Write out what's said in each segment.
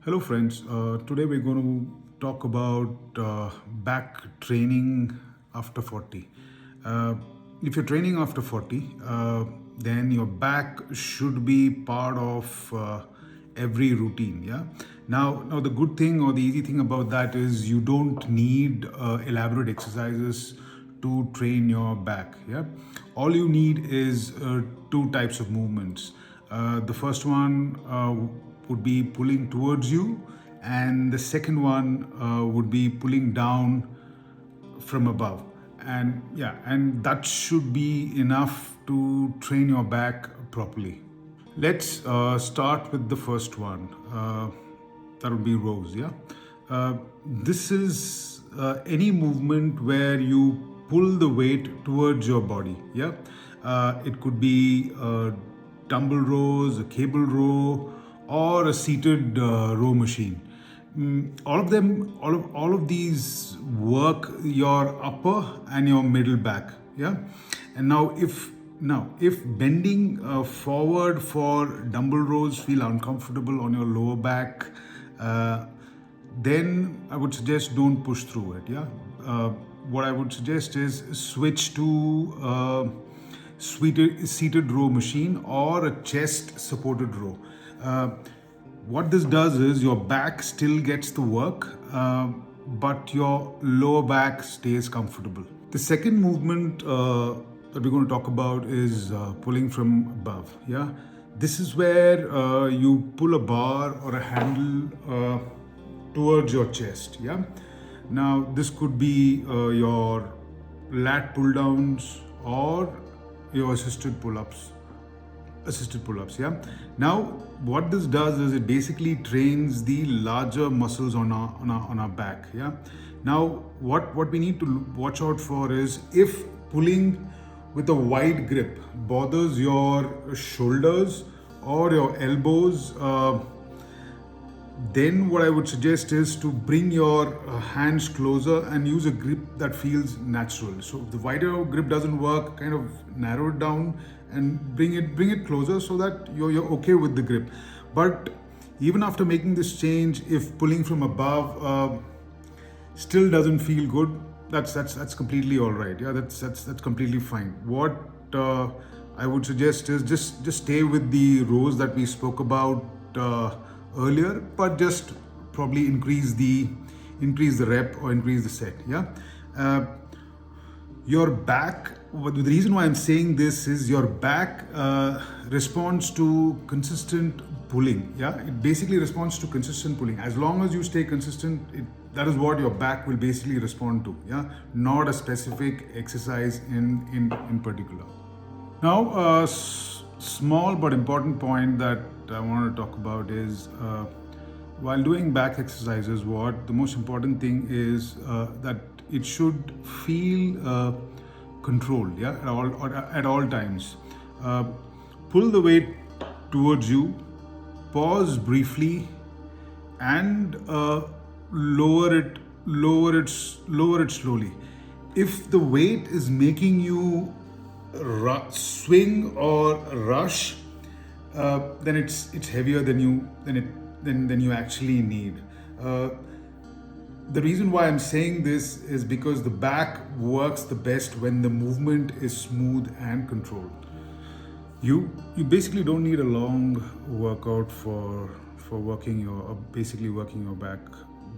Hello, friends. Today we're going to talk about back training after 40. Uh, if you're training after 40, then your back should be part of every routine. Yeah. Now the good thing or the easy thing about that is you don't need elaborate exercises to train your back. Yeah. All you need is two types of movements. The first one would be pulling towards you, and the second one would be pulling down from above. And yeah, and that should be enough to train your back properly. Let's start with the first one. That would be rows. Yeah, this is any movement where you pull the weight towards your body. Yeah, it could be dumbbell rows, a cable row, or a seated row machine. All of these work your upper and your middle back. Yeah, and now if bending forward for dumbbell rows feel uncomfortable on your lower back, uh, then I would suggest don't push through it. Yeah, what I would suggest is switch to seated row machine or a chest supported row. Uh, what this does is your back still gets the work, but your lower back stays comfortable. The second movement that we're going to talk about is pulling from above. Yeah, this is where you pull a bar or a handle towards your chest. Yeah, now this could be your lat pull downs or your assisted pull-ups. Yeah, now what this does is it basically trains the larger muscles on our back. Yeah, now what we need to watch out for is if pulling with a wide grip bothers your shoulders or your elbows, then what I would suggest is to bring your hands closer and use a grip that feels natural. So if the wider grip doesn't work, kind of narrow it down and bring it closer so that you're okay with the grip. But even after making this change, if pulling from above still doesn't feel good, that's completely all right. Yeah, that's completely fine. What I would suggest is just stay with the rows that we spoke about earlier, but just probably increase the rep or increase the set. Yeah. Your back, the reason why I'm saying this is your back responds to consistent pulling. Yeah, it basically responds to consistent pulling. As long as you stay consistent, that is what your back will basically respond to. Yeah, not a specific exercise in particular. Now, a small but important point that I want to talk about is while doing back exercises, what the most important thing is that it should feel controlled. Yeah, at all times. Uh, Pull the weight towards you, pause briefly, and lower it slowly. If the weight is making you swing or rush, then it's heavier than you actually need. Uh, the reason why I'm saying this is because the back works the best when the movement is smooth and controlled. You basically don't need a long workout for working your basically working your back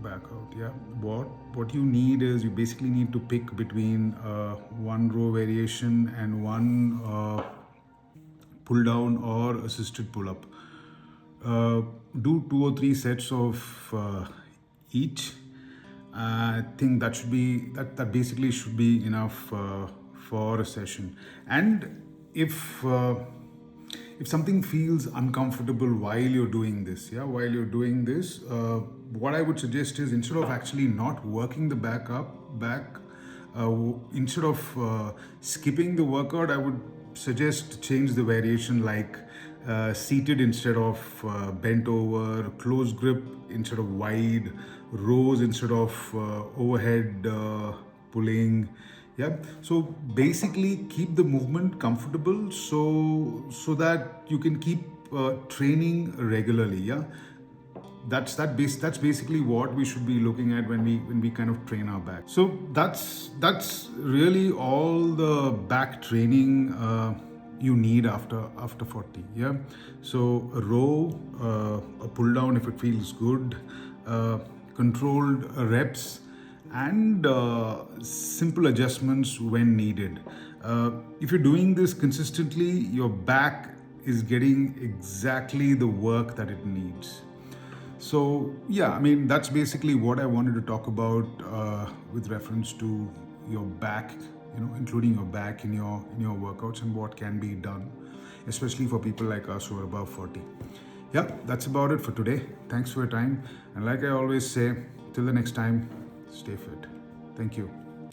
out. Yeah, what you need is you basically need to pick between one row variation and one pull down or assisted pull up. Do 2 or 3 sets of each. I think that basically should be enough for a session. And if something feels uncomfortable while you're doing this, yeah, what I would suggest is instead of actually not working the back, instead of skipping the workout, I would suggest to change the variation, like seated instead of bent over, close grip instead of wide, rows instead of overhead pulling. Yeah, so basically keep the movement comfortable so that you can keep training regularly. Yeah, that's basically what we should be looking at when we kind of train our back. So that's really all the back training you need after 40. Yeah. So a row, a pull down if it feels good, controlled reps, and simple adjustments when needed. If you're doing this consistently, your back is getting exactly the work that it needs. So yeah, I mean that's basically what I wanted to talk about with reference to your back, including your back in your workouts and what can be done, especially for people like us who are above 40. Yeah, that's about it for today. Thanks for your time, and like I always say, till the next time, stay fit. Thank you.